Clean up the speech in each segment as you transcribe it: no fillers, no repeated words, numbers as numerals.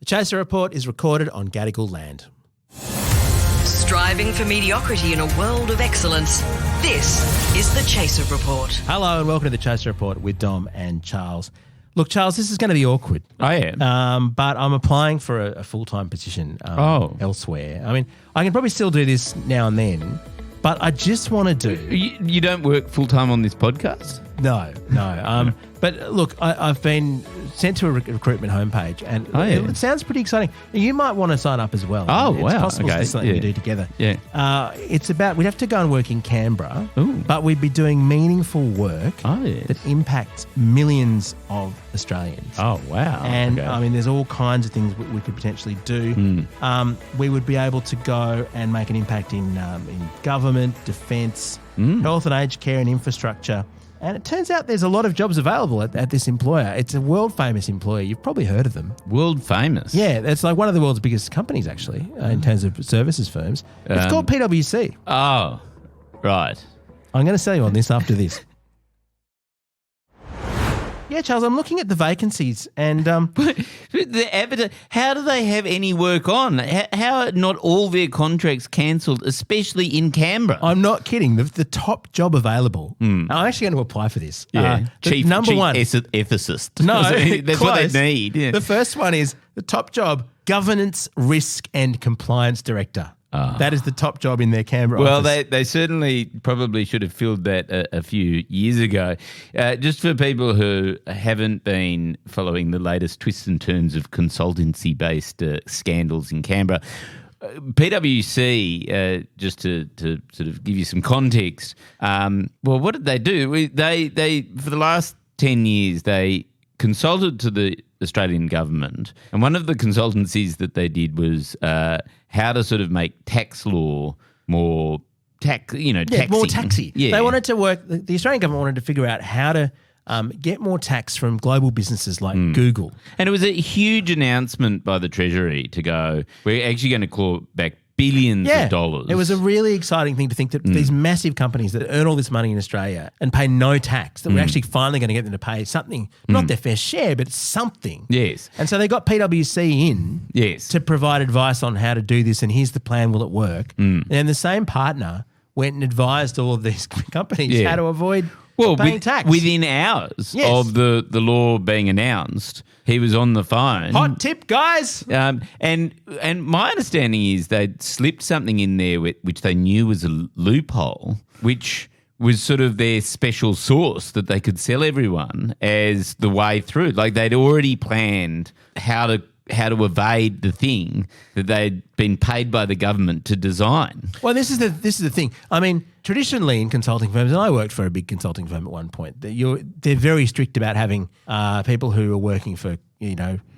The Chaser Report is recorded on Gadigal land. Striving for mediocrity in a world of excellence. This is the Chaser Report. Hello and welcome to the Chaser Report with Dom and Charles. Look, Charles, this is going to be awkward. I am. But I'm applying for a full-time position elsewhere. I mean, I can probably still do this now and then, but I just want to do... You don't work full-time on this podcast? No. But look, I've been sent to a recruitment homepage and it sounds pretty exciting. You might want to sign up as well. Oh, it's wow. possible to do something we do together. Yeah. It's about, we'd have to go and work in Canberra, Ooh. but we'd be doing meaningful work that impacts millions of Australians. Oh, wow. And I mean, there's all kinds of things we could potentially do. We would be able to go and make an impact in government, defence, health and aged care and infrastructure. And it turns out there's a lot of jobs available at this employer. It's a world-famous employer. You've probably heard of them. World famous? Yeah, it's like one of the world's biggest companies, actually, in terms of services firms. It's called PWC. Oh, right. I'm going to sell you on this after this. Yeah, Charles, I'm looking at the vacancies and... How do they have any work on? How are not all their contracts cancelled, especially in Canberra? I'm not kidding. The top job available. I'm actually going to apply for this. Yeah. Chief one. ethicist. No, that's close. what they need. Yeah. The first one is the top job, Governance, Risk and Compliance Director. That is the top job in their Canberra office. Well, they certainly probably should have filled that a few years ago. Just for people who haven't been following the latest twists and turns of consultancy-based scandals in Canberra, PWC, just to sort of give you some context, well, what did they do? They for the last 10 years, they consulted to the Australian government, and one of the consultancies that they did was how to sort of make tax law more taxing. more taxi. Yeah. They wanted to work. The Australian government wanted to figure out how to get more tax from global businesses like Google. And it was a huge announcement by the Treasury to go, we're actually going to claw back billions of dollars. It was a really exciting thing to think that these massive companies that earn all this money in Australia and pay no tax, that we're actually finally going to get them to pay something, not their fair share, but something. Yes. And so they got PwC in to provide advice on how to do this, and here's the plan, will it work? And the same partner went and advised all of these companies how to avoid paying tax. Within hours of the law being announced, he was on the phone. Hot tip, guys. And my understanding is they'd slipped something in there which they knew was a loophole, which was sort of their special sauce that they could sell everyone as the way through. Like they'd already planned how to evade the thing that they'd been paid by the government to design. Well, this is the thing. I mean, traditionally in consulting firms, and I worked for a big consulting firm at one point, they're very strict about having people who are working for,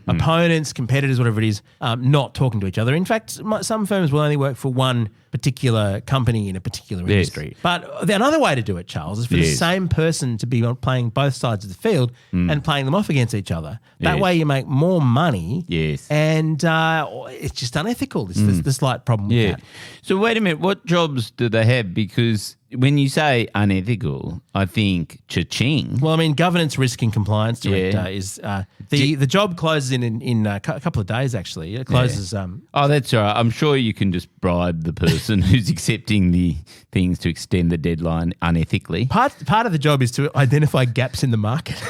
opponents, competitors, whatever it is, not talking to each other. In fact, some firms will only work for one particular company in a particular industry. But another way to do it, Charles, is for the same person to be playing both sides of the field and playing them off against each other. That way you make more money. Yes. And it's just unethical. There's the slight problem with that. So wait a minute, what jobs do they have? Because when you say unethical, I think cha-ching. Well, I mean, Governance, Risk and Compliance Director is the job closes in a couple of days, actually. It closes... oh, that's all right. I'm sure you can just bribe the person who's accepting the things to extend the deadline unethically. Part of the job is to identify gaps in the market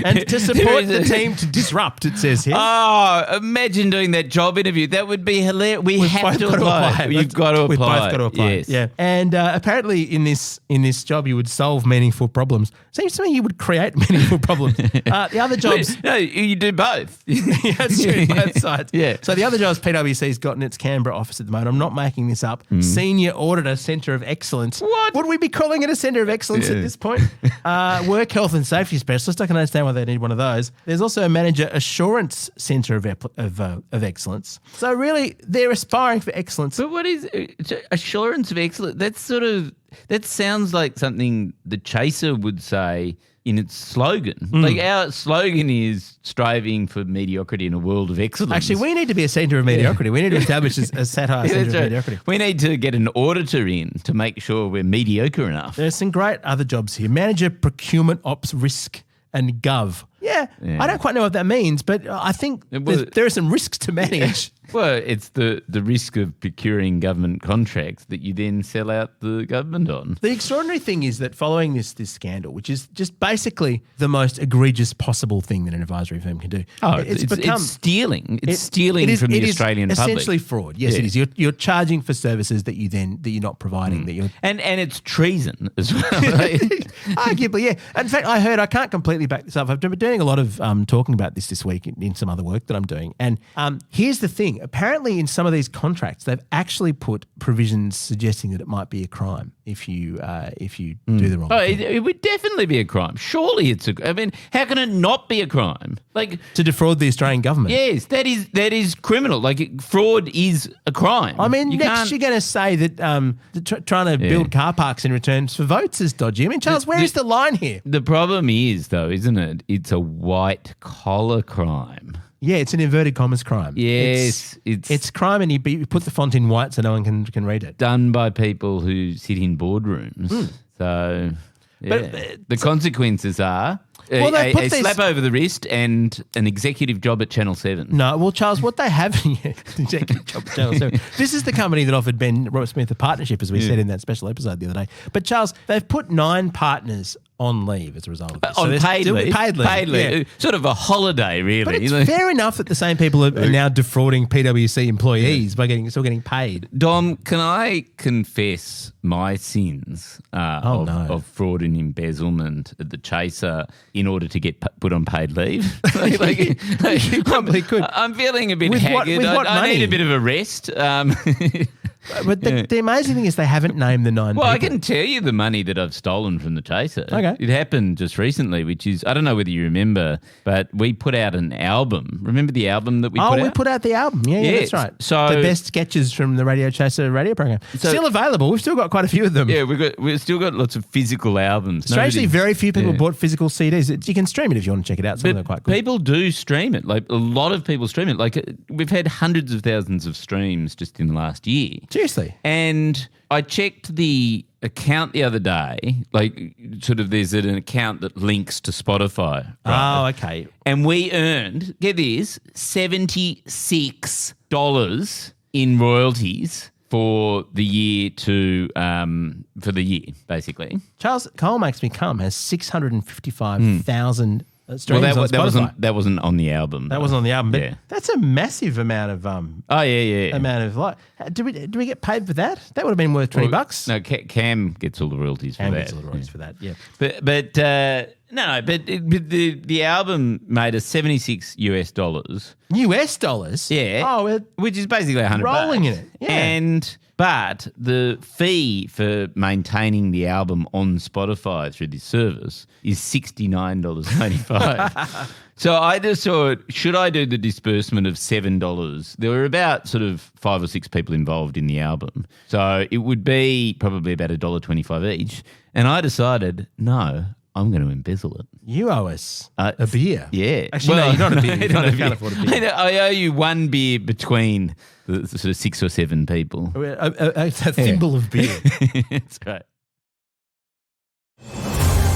and to support the team to disrupt, it says here. Oh, imagine doing that job interview. That would be hilarious. We've have to apply. You've got to apply. We've both got to apply. Yes. Yeah. And apparently in this job you would solve meaningful problems. Seems to me you would create meaningful problems. The other jobs... No, you do both. Yeah, that's true, both sides. Yeah. So the other jobs PwC's got in its Canberra office at the moment, I'm not making this up, Senior Auditor Centre of Excellence. What? Would we be calling it a Centre of Excellence at this point? Work Health and Safety Specialist, I can understand why they need one of those. There's also a Manager Assurance Centre of Excellence. So really, they're aspiring for excellence. But what is assurance of excellence? That sounds like something the Chaser would say in its slogan. Like our slogan is striving for mediocrity in a world of excellence. Actually, we need to be a centre of mediocrity. We need to establish a satire centre of mediocrity. We need to get an auditor in to make sure we're mediocre enough. There's some great other jobs here. Manager Procurement Ops Risk and Gov. Yeah, Yeah, I don't quite know what that means, but I think there are some risks to manage. Well, it's the risk of procuring government contracts that you then sell out the government on. The extraordinary thing is that following this scandal, which is just basically the most egregious possible thing that an advisory firm can do. It's stealing. It's stealing from the Australian public. Essentially fraud. Yes, it is. You're charging for services that you're not providing. And it's treason as well. Arguably, yeah. In fact, I can't completely back this up. I've been doing a lot of talking about this week in some other work that I'm doing. And here's the thing. Apparently, in some of these contracts, they've actually put provisions suggesting that it might be a crime if you do the wrong thing. It would definitely be a crime. Surely I mean, how can it not be a crime? Like to defraud the Australian government. Yes, that is criminal. Like fraud is a crime. I mean, next you're going to say that trying to build car parks in return for votes is dodgy. I mean, Charles, where is the line here? The problem is, though, isn't it? It's a white collar crime. Yeah, it's an inverted commas crime. Yes. It's crime, and you put the font in white so no one can read it. Done by people who sit in boardrooms. So, yeah. But the consequences are a slap over the wrist and an executive job at Channel 7. No, well, Charles, what they have, executive job at Channel 7. This is the company that offered Ben Roberts-Smith a partnership, as we said in that special episode the other day. But, Charles, they've put 9 partners on leave as a result of this. On paid leave. Paid leave. Yeah. Sort of a holiday, really. But it's fair enough that the same people are now defrauding PwC employees by still getting paid. Dom, can I confess my sins of fraud and embezzlement at the Chaser in order to get put on paid leave? You probably could. I'm feeling a bit haggard. I need a bit of a rest. But the amazing thing is they haven't named the 9 people. Well, I can tell you the money that I've stolen from the Chaser. Okay. It happened just recently, which is, I don't know whether you remember, but we put out an album. Remember the album that we put out? Oh, we put out the album. Yeah, that's right. So the best sketches from the Radio Chaser radio program. Still available. We've still got quite a few of them. Yeah, we've still got lots of physical albums. Strangely, very few people bought physical CDs. You can stream it if you want to check it out. Some of them are quite good. People do stream it. Like a lot of people stream it. Like we've had hundreds of thousands of streams just in the last year. Seriously. And I checked the account the other day, like sort of there's an account that links to Spotify. Right? Oh, okay. And we earned, get this, $76 in royalties for the year basically. Charles, Cole Makes Me Come has 655,000 streams on Spotify. That wasn't on the album. That wasn't on the album, but that's a massive amount of amount of do we get paid for that? That would have been worth $20. No, Cam gets all the royalties for that. Cam gets all the royalties for that. Yeah, but the album made us $76 US. Yeah, which is basically $100 rolling in it. Yeah, But the fee for maintaining the album on Spotify through this service is $69.95. So I just thought, should I do the disbursement of $7? There were about sort of 5 or 6 people involved in the album. So it would be probably about $1.25 each. And I decided, no, I'm going to embezzle it. You owe us a beer. Yeah. Actually, no, you're not a beer. You can't afford a beer. I owe you 1 beer between the sort of 6 or 7 people. A thimble of beer. That's right.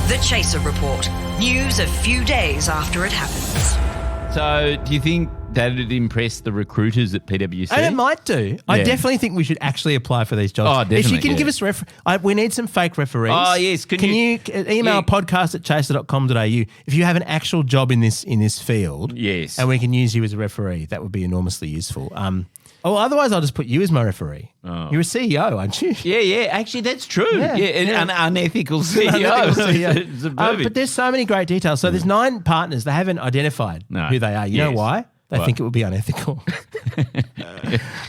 The Chaser Report. News a few days after it happens. So do you think that would impress the recruiters at PwC? And it might do. I definitely think we should actually apply for these jobs. Oh, definitely. If you can give us we need some fake referees. Oh, yes. Can you email podcast@chaser.com.au if you have an actual job in this field? Yes. And we can use you as a referee. That would be enormously useful. Otherwise I'll just put you as my referee. Oh. You're a CEO, aren't you? Yeah. Actually, that's true. An unethical CEO. But there's so many great details. So there's 9 partners. They haven't identified who they are. You know why? They think it would be unethical.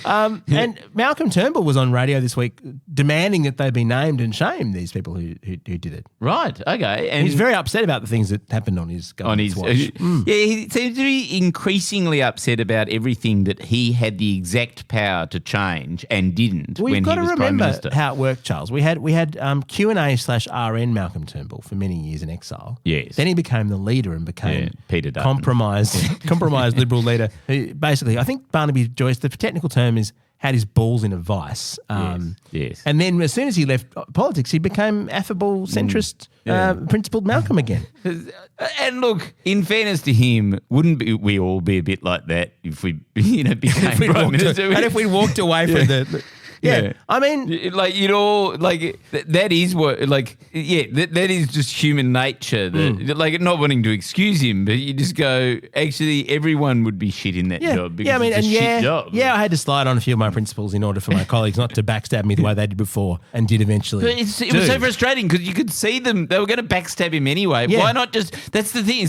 And Malcolm Turnbull was on radio this week demanding that they be named and shamed, these people who did it. Right, okay. And he's very upset about the things that happened on his government's watch. Yeah, he seems to be increasingly upset about everything that he had the exact power to change and didn't when he was Prime Minister. We've got to remember how it worked, Charles. We had Q&A/RN Malcolm Turnbull for many years in exile. Yes. Then he became the leader and became Peter Dutton. compromised Liberal leader who basically, I think Barnaby Joyce, the technical term is had his balls in a vice. Yes. And then as soon as he left politics, he became affable, centrist, principled Malcolm again. And look, in fairness to him, wouldn't we all be a bit like that if we, became If we prime walked, minister? and if we walked away from the I mean, like that is what that is just human nature. Like not wanting to excuse him, but you just go. Actually, everyone would be shit in that job. Because it's a shit job. I had to slide on a few of my principles in order for my colleagues not to backstab me the way they did before, and did eventually. But it was so frustrating because you could see them; they were going to backstab him anyway. Yeah. Why not just? That's the thing.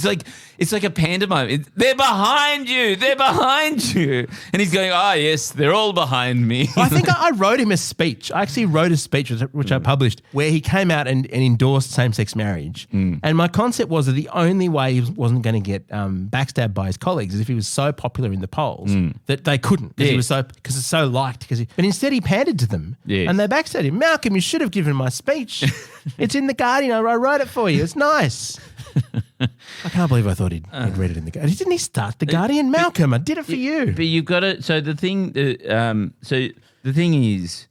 It's like a pantomime. They're behind you. They're behind you, and he's going, "Oh yes, they're all behind me." I think I wrote him a speech. I actually wrote a speech which I published where he came out and endorsed same-sex marriage. And my concept was that the only way he wasn't going to get backstabbed by his colleagues is if he was so popular in the polls that they couldn't because it's so liked. But instead he pandered to them and they backstabbed him. Malcolm, you should have given my speech. It's in the Guardian. I wrote it for you. It's nice. I can't believe I thought he'd read it in the Guardian. Didn't he start the Guardian? Malcolm, I did it for you. But you've got to. So the thing. The thing is,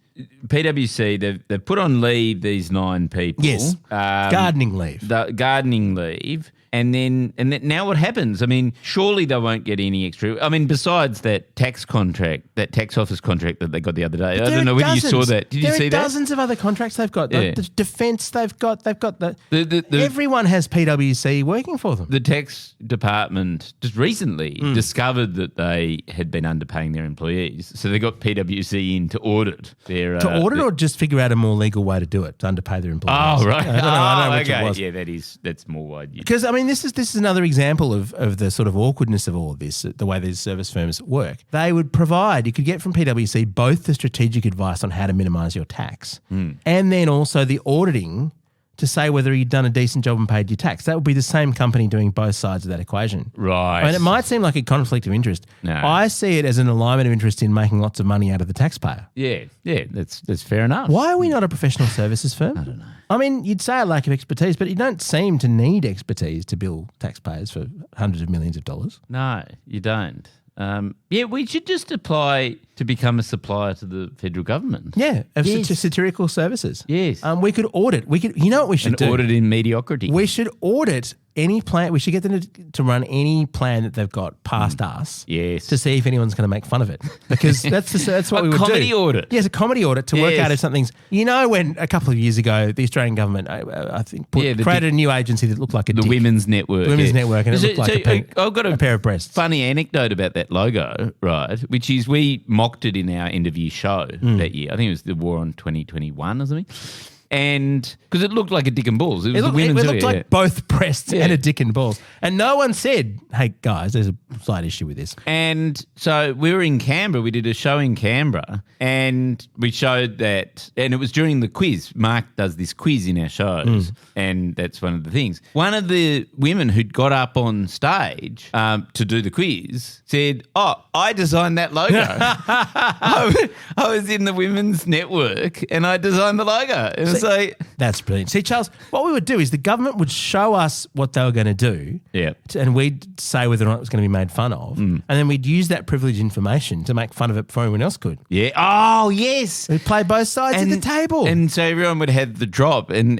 PWC, they've put on leave these 9 people. Yes, gardening leave. The gardening leave. And then now what happens? I mean, surely they won't get any extra. I mean, besides that tax contract, that tax office contract that they got the other day. I don't know whether you saw that. Did you see that? There are dozens of other contracts they've got. The defence they've got everyone has PWC working for them. The tax department just recently discovered that they had been underpaying their employees. So they got PWC in to audit their... or just figure out a more legal way to do it, to underpay their employees. Oh, right. I don't know which it was. Yeah, that's more wide. Because, I mean, this is another example of the sort of awkwardness of all of this, the way these service firms work. They would provide, you could get from PwC both the strategic advice on how to minimise your tax and then also the auditing to say whether you'd done a decent job and paid your tax. That would be the same company doing both sides of that equation. Right. I mean, it might seem like a conflict of interest. No. I see it as an alignment of interest in making lots of money out of the taxpayer. Yeah, that's fair enough. Why are we not a professional services firm? I don't know. I mean, you'd say a lack of expertise, but you don't seem to need expertise to bill taxpayers for hundreds of millions of dollars. No, you don't. We should just apply to become a supplier to the federal government. Yeah, of satirical services. Yes. We could audit. You know what we should do? Audit in mediocrity. We should audit any plan. We should get them to run any plan that they've got past us. Yes. To see if anyone's going to make fun of it, because that's what we would do. A comedy audit. Yes, a comedy audit to work out if something's. You know, when a couple of years ago the Australian government, I think, created a new agency that looked like the Women's Network. Women's Network, and it looked like I've got a pair of breasts. Funny anecdote about that logo, right? Which is we mocked it in our end of year show that year. I think it was the War on 2021 or something. And because it looked like a dick and balls. It looked like both breasts and a dick and balls. And no one said, hey, guys, there's a slight issue with this. And so we were in Canberra. We did a show in Canberra and we showed that, and it was during the quiz. Mark does this quiz in our shows and that's one of the things. One of the women who'd got up on stage to do the quiz said, I designed that logo. I was in the Women's Network and I designed the logo. And that's brilliant. See, Charles, what we would do is the government would show us what they were going to do, and we'd say whether or not it was going to be made fun of, and then we'd use that privileged information to make fun of it before anyone else could. Yeah. Oh, yes. We'd play both sides of the table, and so everyone would have the drop, and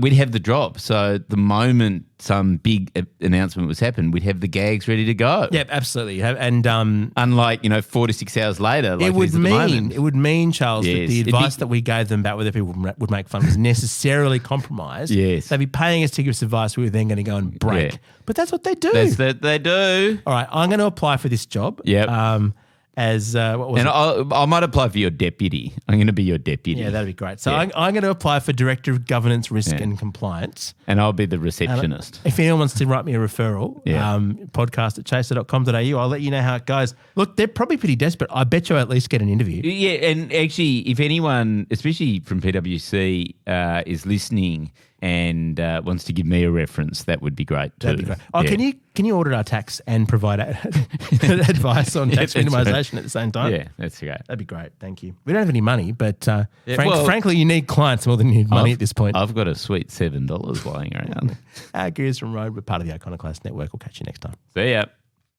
we'd have the drop. So the moment some big announcement was happened, we'd have the gags ready to go. Yep, absolutely. And unlike 4 to 6 hours later, it would mean, Charles, that the advice that we gave them about whether people would make fun was necessarily compromised. Yes, they'd be paying us to give us advice we were then going to go and break. Yeah. But that's what they do. That's what they do. All right, I'm going to apply for this job. Yep. As what was and it? I might apply for your deputy. I'm going to be your deputy. Yeah, that'd be great. So I'm going to apply for Director of Governance, Risk and Compliance. And I'll be the receptionist. If anyone wants to write me a referral, podcast at chaser.com.au, I'll let you know how it goes. Look, they're probably pretty desperate. I bet you'll at least get an interview. Yeah, and actually, if anyone, especially from PwC, is listening and wants to give me a reference, that would be great too. That'd be great. Oh, can you audit our tax and provide advice on tax minimisation at the same time? Yeah, that's great. That'd be great. Thank you. We don't have any money, but frankly, you need clients more than you need money at this point. I've got a sweet $7 lying around. Our Gears from Road, we're part of the Iconoclast Network. We'll catch you next time. See ya.